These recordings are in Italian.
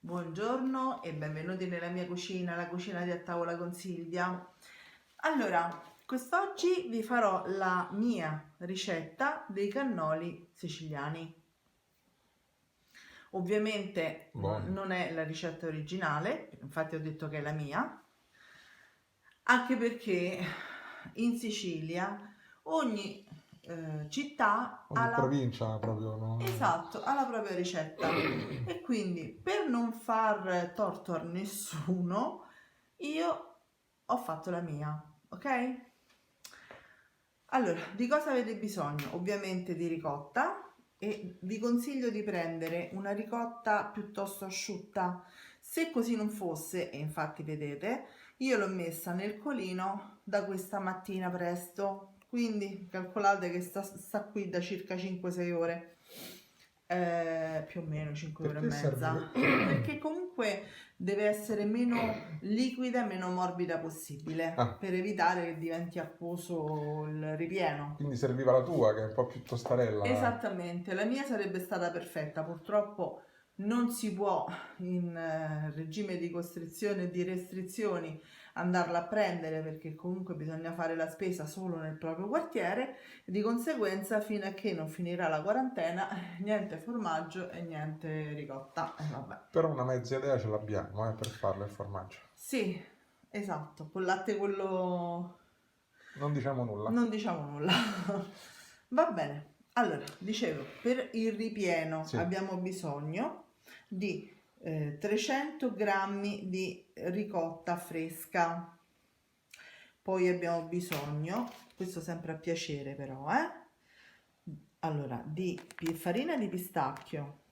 Buongiorno e benvenuti nella mia cucina, la cucina di A Tavola con Silvia. Allora, quest'oggi vi farò la mia ricetta dei cannoli siciliani. Ovviamente Buono. non è la ricetta originale, infatti ho detto che è la mia, anche perché in Sicilia ogni città ha Ogni provincia proprio, no? ha la propria ricetta e quindi per non far torto a nessuno io ho fatto la mia, ok? Allora, di cosa avete bisogno? Ovviamente di ricotta e vi consiglio di prendere una ricotta piuttosto asciutta. Se così non fosse, e infatti vedete, io l'ho messa nel colino da questa mattina presto, quindi calcolate che sta qui da circa 5-6 ore. Più o meno 5 ore e Perché serve? mezza, perché comunque deve essere meno liquida e meno morbida possibile Ah, per evitare che diventi acquoso il ripieno. quindi serviva la tua che è un po' più tostarella. Esattamente, la mia sarebbe stata perfetta, purtroppo non si può in regime di costrizione e di restrizioni andarla a prendere perché comunque bisogna fare la spesa solo nel proprio quartiere e di conseguenza fino a che non finirà la quarantena niente formaggio e niente ricotta. Vabbè. Però una mezza idea ce l'abbiamo, per farlo il formaggio. Sì, esatto, col latte quello Non diciamo nulla. non diciamo nulla. Va bene. Allora, dicevo, per il ripieno Sì. abbiamo bisogno di 300 grammi di ricotta fresca. Poi abbiamo bisogno, questo sempre a piacere però, allora, di farina di pistacchio,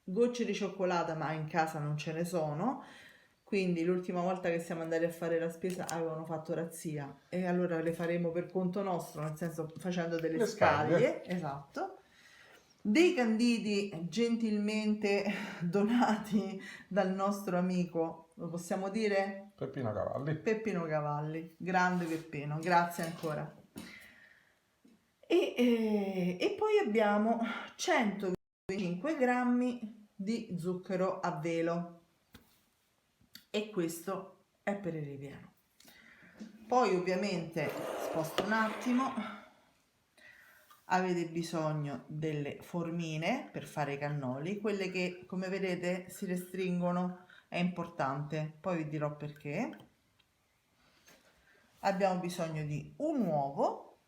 gocce di cioccolata, ma in casa non ce ne sono. Quindi l'ultima volta che siamo andati a fare la spesa avevano fatto razzia e allora le faremo per conto nostro, nel senso facendo delle Le scaglie. scaglie, esatto. Dei canditi gentilmente donati dal nostro amico, lo possiamo dire? Peppino Cavalli. Peppino Cavalli, grande Peppino, grazie ancora. E poi abbiamo 125 grammi di zucchero a velo e questo è per il ripieno. Poi ovviamente sposto un attimo, avete bisogno delle formine per fare i cannoli, quelle che come vedete si restringono, è importante, poi vi dirò perché. Abbiamo bisogno di un uovo,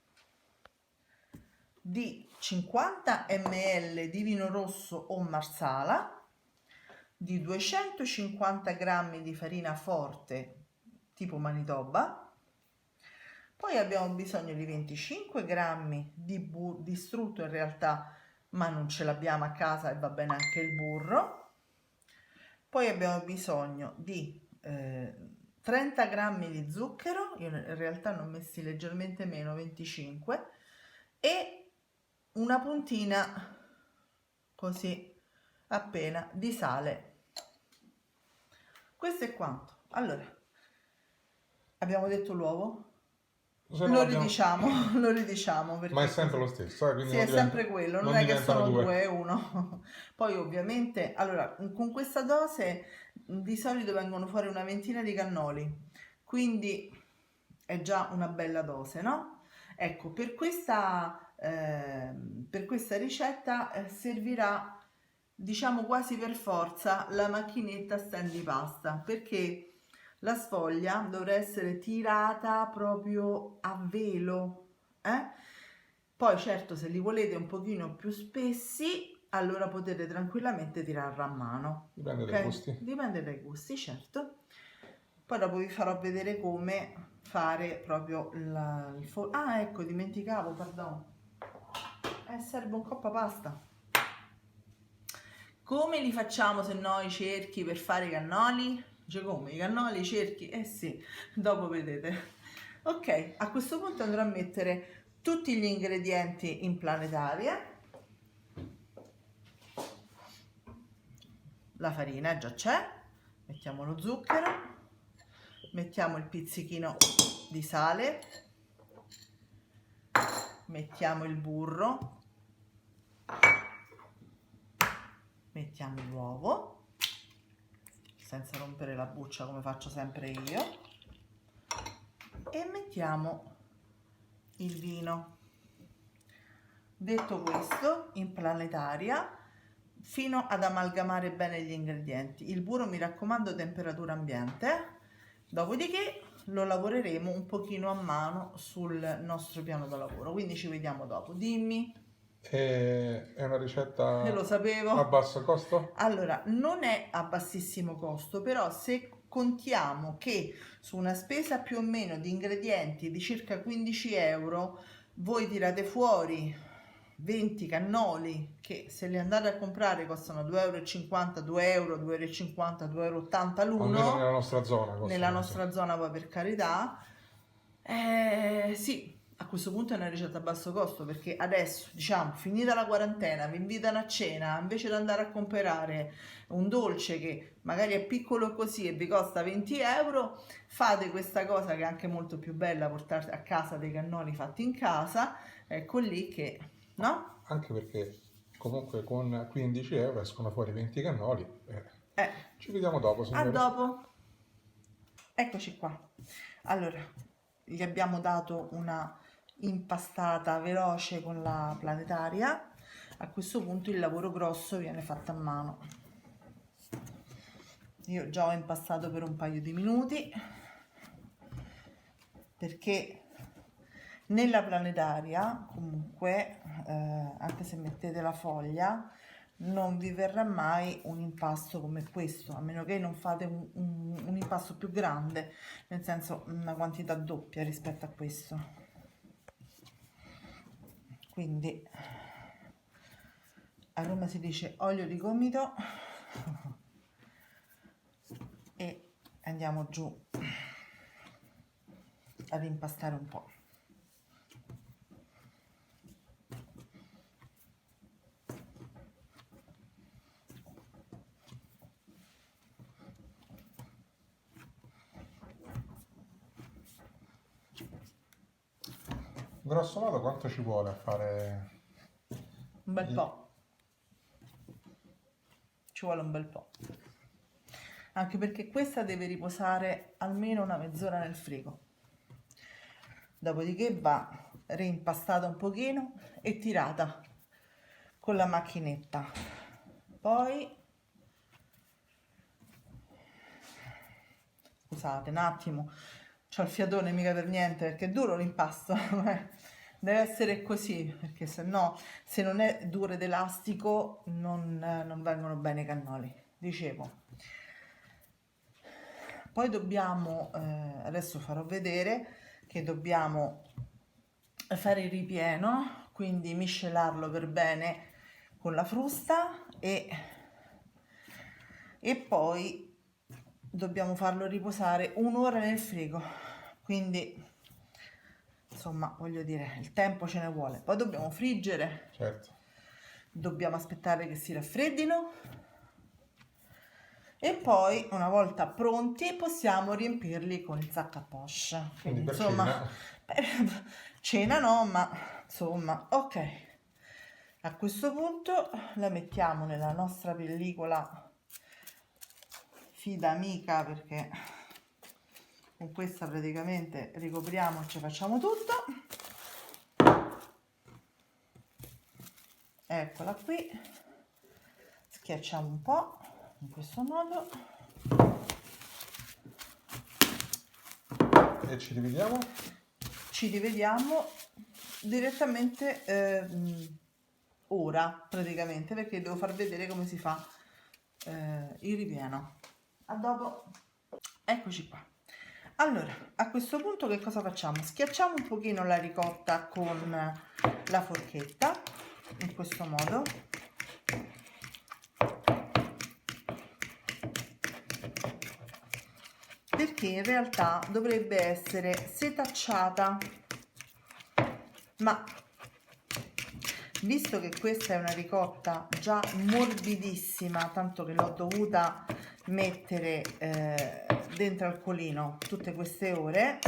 di 50 ml di vino rosso o marsala, di 250 grammi di farina forte tipo Manitoba. Poi abbiamo bisogno di 25 grammi di strutto in realtà, ma non ce l'abbiamo a casa e va bene anche il burro. Poi abbiamo bisogno di 30 grammi di zucchero, io in realtà ne ho messi leggermente meno, 25, e una puntina così appena di sale. Questo è quanto. Allora, abbiamo detto l'uovo? Se non Lo abbiamo... ridiciamo, lo ridiciamo Ma è perché sempre così. lo stesso, quindi Sì, non è diventa... sempre quello, non non è che diventano sono due. due, è uno. Poi ovviamente, allora, con questa dose di solito vengono fuori una ventina di cannoli, quindi è già una bella dose, no? Ecco, per questa ricetta servirà, diciamo quasi per forza, la macchinetta stand di pasta, perché la sfoglia dovrà essere tirata proprio a velo, eh? Poi certo se li volete un pochino più spessi, allora potete tranquillamente tirarla a mano, Dipende dai ok? gusti. Dipende dai gusti, certo. Poi dopo vi farò vedere come fare proprio il forno. Ah, ecco, dimenticavo, perdono. Serve un coppa pasta. Come li facciamo se no i cerchi per fare i cannoli? Cioè come? I cannoli, i cerchi? Eh sì, dopo vedete. Ok, a questo punto andrò a mettere tutti gli ingredienti in planetaria. La farina già c'è, mettiamo lo zucchero, mettiamo il pizzichino di sale, mettiamo il burro, mettiamo l'uovo senza rompere la buccia come faccio sempre io, e mettiamo il vino. Detto questo, in planetaria fino ad amalgamare bene gli ingredienti. Il burro, mi raccomando, temperatura ambiente. Dopodiché lo lavoreremo un pochino a mano sul nostro piano da lavoro, quindi ci vediamo dopo. Dimmi. È una ricetta Lo sapevo. a basso costo? Allora, non è a bassissimo costo, però se contiamo che su una spesa più o meno di ingredienti di circa 15 euro, voi tirate fuori 20 cannoli che, se li andate a comprare, costano 2,50 euro, 2,50 euro, 2,80 euro Almeno l'uno. nella nostra zona. Nella nostra zona, poi, per carità. Sì, a questo punto è una ricetta a basso costo, perché adesso, diciamo, finita la quarantena, vi invitano a cena, invece di andare a comprare un dolce che magari è piccolo così e vi costa 20 euro, fate questa cosa che è anche molto più bella, portare a casa dei cannoli fatti in casa. Ecco lì che, no? Anche perché comunque con 15 euro escono fuori 20 cannoli. Ci vediamo dopo, A signore. dopo. Eccoci qua. Allora, gli abbiamo dato una impastata veloce con la planetaria. A questo punto il lavoro grosso viene fatto a mano. Io già ho impastato per un paio di minuti, perché nella planetaria comunque, anche se mettete la foglia, non vi verrà mai un impasto come questo, a meno che non fate un impasto più grande, nel senso una quantità doppia rispetto a questo. Quindi a Roma si dice olio di gomito e andiamo giù ad impastare un po'. Grosso modo quanto ci vuole a fare? Un bel po'. Ci vuole un bel po'. Anche perché questa deve riposare almeno una mezz'ora nel frigo. Dopodiché va reimpastata un pochino e tirata con la macchinetta. Poi, scusate un attimo, c'ho il fiatone, mica per niente, perché è duro l'impasto. Deve essere così, perché se no, se non è duro ed elastico, non vengono bene i cannoli. Dicevo, poi dobbiamo, adesso farò vedere che dobbiamo fare il ripieno, quindi miscelarlo per bene con la frusta e poi dobbiamo farlo riposare un'ora nel frigo, quindi insomma, voglio dire, il tempo ce ne vuole. Poi dobbiamo friggere, Certo. dobbiamo aspettare che si raffreddino e poi, una volta pronti, possiamo riempirli con il zacco a poche. Quindi per insomma, cena no, ma insomma, ok. A questo punto la mettiamo nella nostra pellicola fida amica, perché con questa praticamente ricopriamo e ci facciamo tutto. Eccola qui, schiacciamo un po' in questo modo e ci rivediamo? Ci rivediamo direttamente ora, praticamente, perché devo far vedere come si fa il ripieno. A dopo. Eccoci qua. Allora, a questo punto che cosa facciamo? Schiacciamo un pochino la ricotta con la forchetta, in questo modo. Perché in realtà dovrebbe essere setacciata, ma visto che questa è una ricotta già morbidissima, tanto che l'ho dovuta mettere dentro al colino tutte queste ore,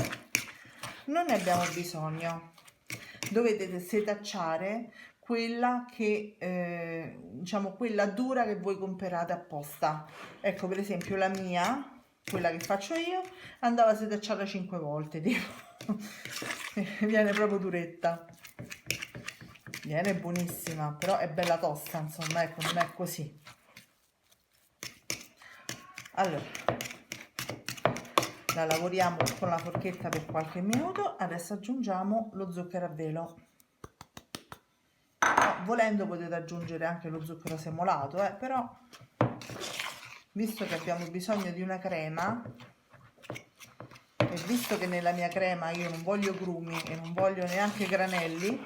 non ne abbiamo bisogno. Dovete setacciare quella che diciamo quella dura che voi comprate apposta. Ecco, per esempio la mia, quella che faccio io, andava setacciata 5 volte, tipo. Viene proprio duretta, viene buonissima, però è bella tosta, insomma, ecco, non è così. Allora, la lavoriamo con la forchetta per qualche minuto. Adesso aggiungiamo lo zucchero a velo. Volendo potete aggiungere anche lo zucchero semolato, però visto che abbiamo bisogno di una crema, e visto che nella mia crema io non voglio grumi e non voglio neanche granelli,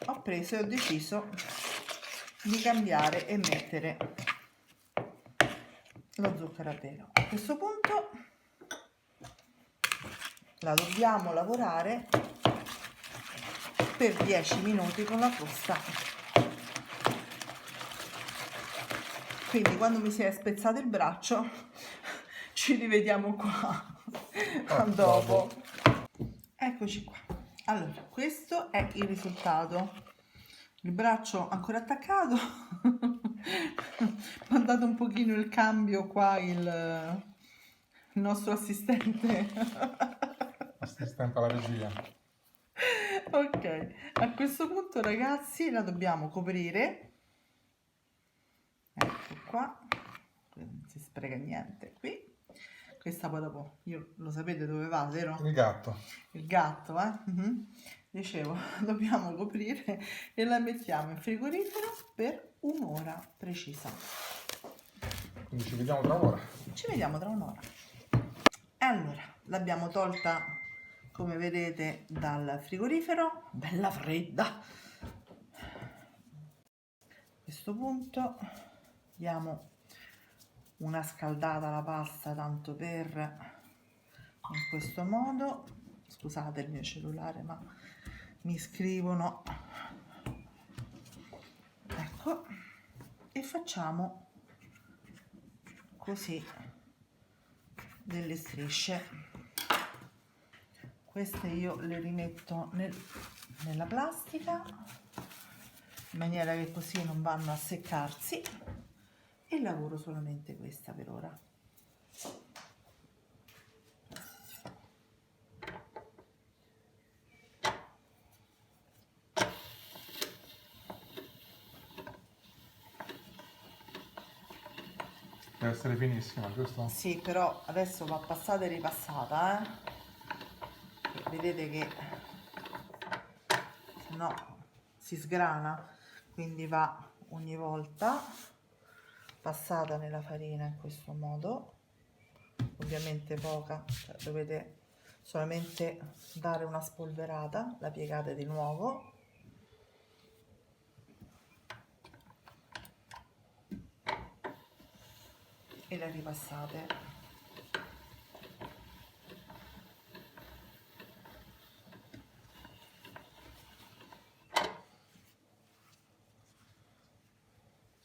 ho preso e ho deciso di cambiare e mettere lo zucchero a velo. A questo punto la dobbiamo lavorare per 10 minuti con la frusta. Quindi quando mi si è spezzato il braccio ci rivediamo qua dopo. Eccoci qua. Allora, questo è il risultato. Il braccio ancora attaccato. Mi ha dato un pochino il cambio qua il nostro assistente alla regia. Ok, a questo punto ragazzi la dobbiamo coprire. Ecco qua, non si spreca niente qui. Questa poi dopo, lo sapete dove va, vero? Il gatto. Il gatto, Dicevo, dobbiamo coprire e la mettiamo in frigorifero per un'ora precisa. Quindi ci vediamo tra un'ora. Ci vediamo tra un'ora. Allora, l'abbiamo tolta, come vedete, dal frigorifero, bella fredda. A questo punto diamo una scaldata alla pasta, tanto per, in questo modo. Scusate il mio cellulare, ma mi scrivono. Ecco, e facciamo così delle strisce. Queste io le rimetto nella plastica in maniera che così non vanno a seccarsi, e lavoro solamente questa per ora. Deve essere finissima, giusto? Sì, però adesso va passata e ripassata, vedete che se no si sgrana, quindi va ogni volta passata nella farina in questo modo, ovviamente poca, cioè dovete solamente dare una spolverata, la piegate di nuovo e la ripassate.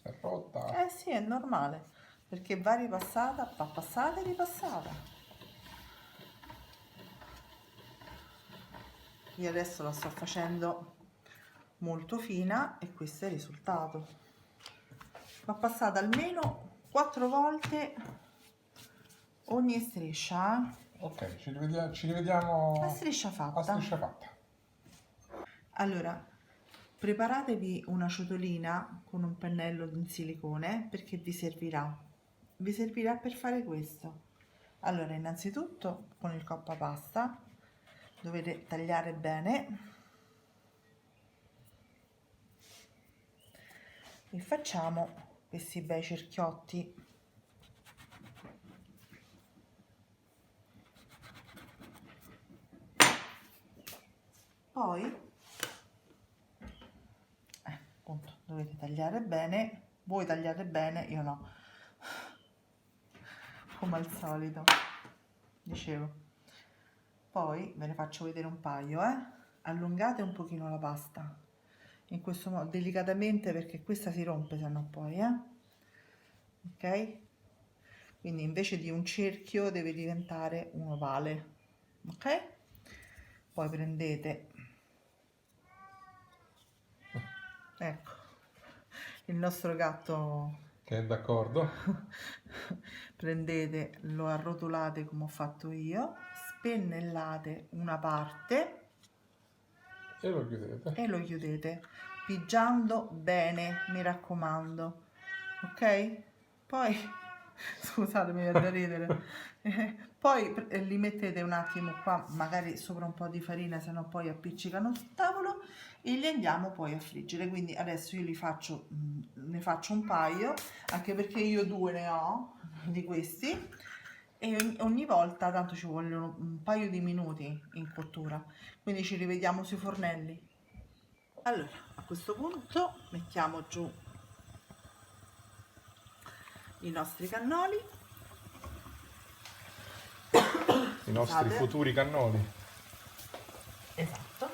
È rotta. Eh sì, è normale, perché va ripassata, va passata e ripassata. Io adesso la sto facendo molto fina e questo è il risultato. Va passata almeno 4 volte ogni striscia. Ok, ci rivediamo La striscia fatta. a striscia fatta. Allora, preparatevi una ciotolina con un pennello in silicone, perché vi servirà per fare questo. Allora, innanzitutto con il coppa pasta dovete tagliare bene e facciamo questi bei cerchiotti. Poi appunto dovete tagliare bene, voi tagliate bene, io no, come al solito. Dicevo, poi ve ne faccio vedere un paio, allungate un pochino la pasta in questo modo, delicatamente, perché questa si rompe se no poi, ok? Quindi invece di un cerchio deve diventare un ovale, ok? Poi prendete Ecco, il nostro gatto. Che è d'accordo. Prendete, lo arrotolate come ho fatto io, spennellate una parte E lo chiudete. e lo chiudete, pigiando bene, mi raccomando, ok? Poi, scusatemi da ridere, poi li mettete un attimo qua, magari sopra un po' di farina, se no poi appiccicano sul tavolo, e li andiamo poi a friggere. Quindi adesso io li faccio, ne faccio un paio, anche perché io 2 ne ho di questi, e ogni volta tanto ci vogliono un paio di minuti in cottura, quindi ci rivediamo sui fornelli. Allora, a questo punto mettiamo giù i nostri cannoli, I nostri futuri cannoli. esatto,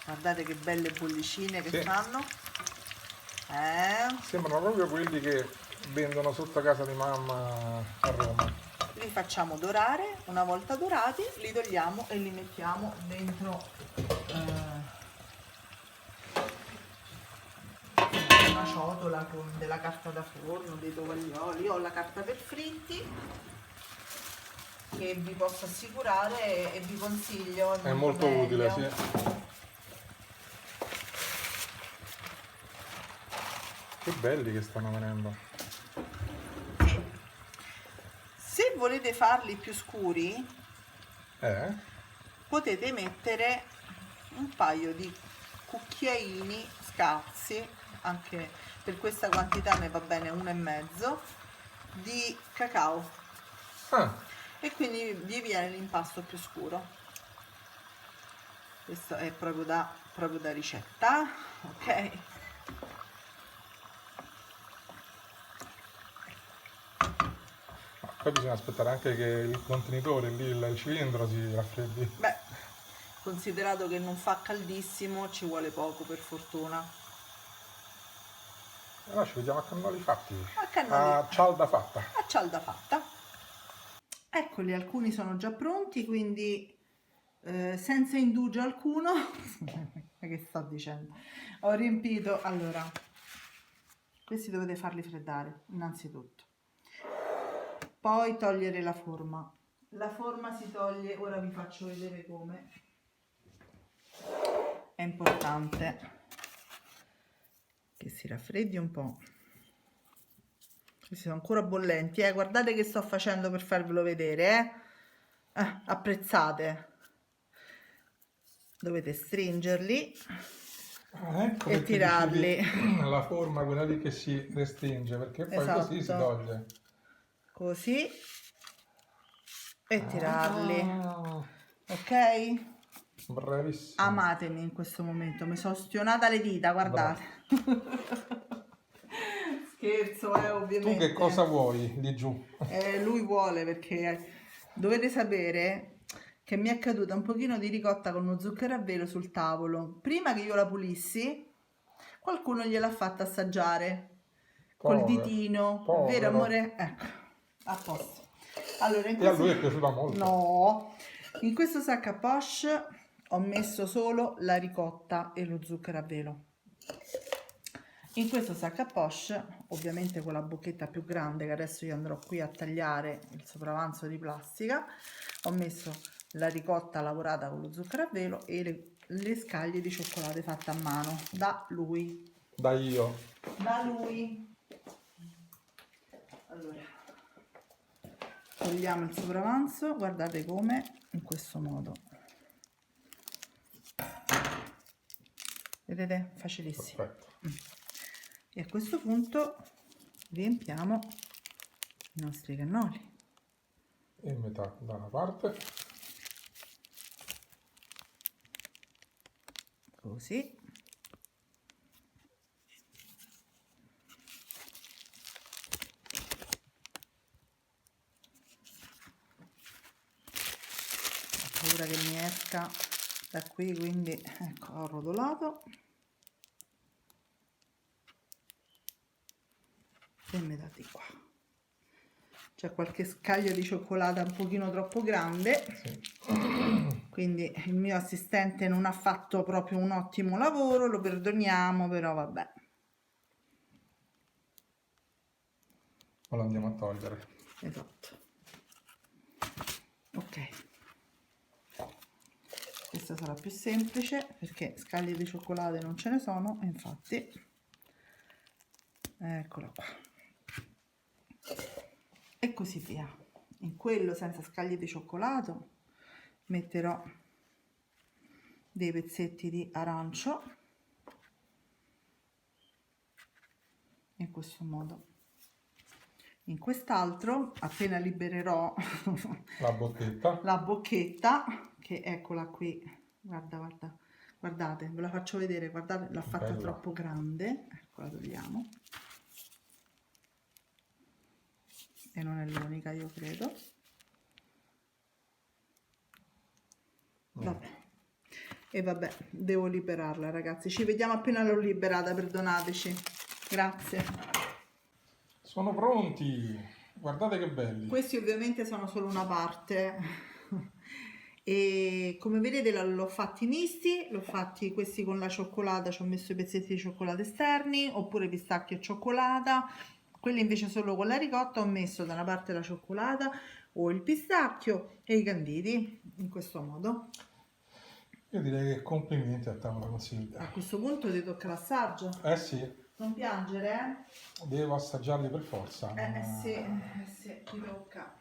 guardate che belle bollicine che Sì. fanno, Sembrano proprio quelli che vendono sotto casa di mamma a Roma. li facciamo dorare. Una volta dorati li togliamo e li mettiamo dentro una ciotola con della carta da forno, dei tovaglioli. Io ho la carta per fritti che vi posso assicurare e vi consiglio, È molto utile, sì. Che belli che stanno venendo. Sì. Se volete farli più scuri, potete mettere un paio di cucchiaini scarsi, anche per questa quantità ne va bene 1,5 di cacao, e quindi vi viene l'impasto più scuro. Questo è proprio da ricetta, ok? Poi bisogna aspettare anche che il contenitore lì, il cilindro si raffreddi. Beh, considerato che non fa caldissimo, ci vuole poco, per fortuna. Allora ci vediamo a cannoli fatti. A cialda fatta. A cialda fatta. Eccoli, alcuni sono già pronti, quindi senza indugio alcuno. Che sto dicendo? Ho riempito. Allora, questi dovete farli freddare innanzitutto, poi togliere la forma. La forma si toglie, ora vi faccio vedere come. È importante che si raffreddi un po'. Questi sono ancora bollenti, guardate che sto facendo per farvelo vedere, apprezzate. Dovete stringerli Ecco e tirarli. La forma, quella lì che si restringe, perché poi così si toglie. Così. E tirarli. Ok? Bravissimo. Amatemi in questo momento, mi sono stionata le dita, guardate. Scherzo, ovviamente. Tu che cosa vuoi di giù? Lui vuole, perché dovete sapere che mi è caduta un pochino di ricotta con lo zucchero a velo sul tavolo. Prima che io la pulissi, qualcuno gliel'ha fatta assaggiare col ditino. Vero amore? Ecco, a posto. Allora, e a lui è piaciuta molto. No, in questo sac a poche ho messo solo la ricotta e lo zucchero a velo. In questo sac a poche, ovviamente con la bocchetta più grande, che adesso io andrò qui a tagliare il sopravanzo di plastica, ho messo la ricotta lavorata con lo zucchero a velo e le scaglie di cioccolato fatte a mano da lui. Da lui. Allora, togliamo il sopravanzo, guardate come, in questo modo. Vedete? Facilissimo. Perfetto. E a questo punto riempiamo i nostri cannoli. E metà da una parte. Così. Ho paura che mi esca da qui, quindi ecco, ho rotolato. E metà di qua. C'è qualche scaglio di cioccolata un pochino troppo grande. Sì. quindi il mio assistente non ha fatto proprio un ottimo lavoro, lo perdoniamo, però vabbè. Ma lo andiamo a togliere. Esatto. Ok. Questa sarà più semplice perché scaglie di cioccolato non ce ne sono, infatti. Eccola qua. E così via. In quello senza scaglie di cioccolato metterò dei pezzetti di arancio in questo modo. In quest'altro, appena libererò La bocchetta. la bocchetta, che eccola qui, guardate, ve la faccio vedere, guardate, l'ho fatta Bella. troppo grande, ecco, la togliamo. E non è l'unica, io credo. Vabbè. E vabbè, devo liberarla, ragazzi. Ci vediamo appena l'ho liberata, perdonateci. Grazie. Sono pronti. Guardate che belli. Questi ovviamente sono solo una parte. E come vedete l'ho fatti misti, l'ho fatti questi con la cioccolata, ci ho messo i pezzetti di cioccolato esterni, oppure pistacchio e cioccolata. Quelli invece solo con la ricotta ho messo da una parte la cioccolata o il pistacchio e i canditi, in questo modo. Io direi che complimenti a tavola con Silvia. A questo punto ti tocca l'assaggio. Eh sì, Non piangere, devo assaggiarli per forza. sì, ti tocca.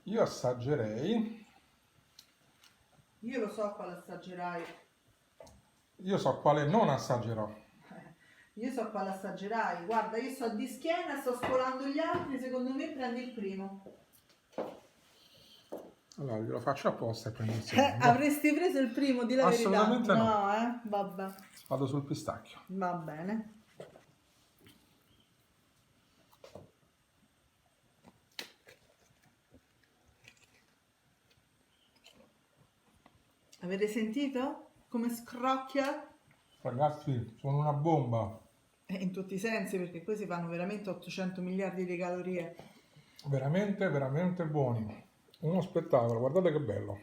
Io assaggerei. Io lo so quale assaggerai. Io so quale non assaggerò. Io so quale assaggerai. Guarda, io sto di schiena, sto scolando gli altri, secondo me prendi il primo. Allora, glielo faccio apposta e prendo il secondo. Avresti preso il primo, di la Assolutamente verità. no. Vabbè. Vado sul pistacchio. Va bene. Avete sentito come scrocchia? Ragazzi, sono una bomba. In tutti i sensi, perché questi fanno veramente 800 miliardi di calorie. Veramente, veramente buoni. Uno spettacolo, guardate che bello.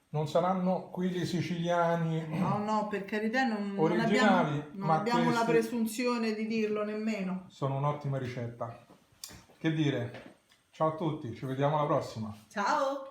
Non saranno quelli siciliani No, per carità, non originali, non ma abbiamo la questi presunzione di dirlo nemmeno. sono un'ottima ricetta. Che dire? Ciao a tutti, ci vediamo alla prossima. Ciao!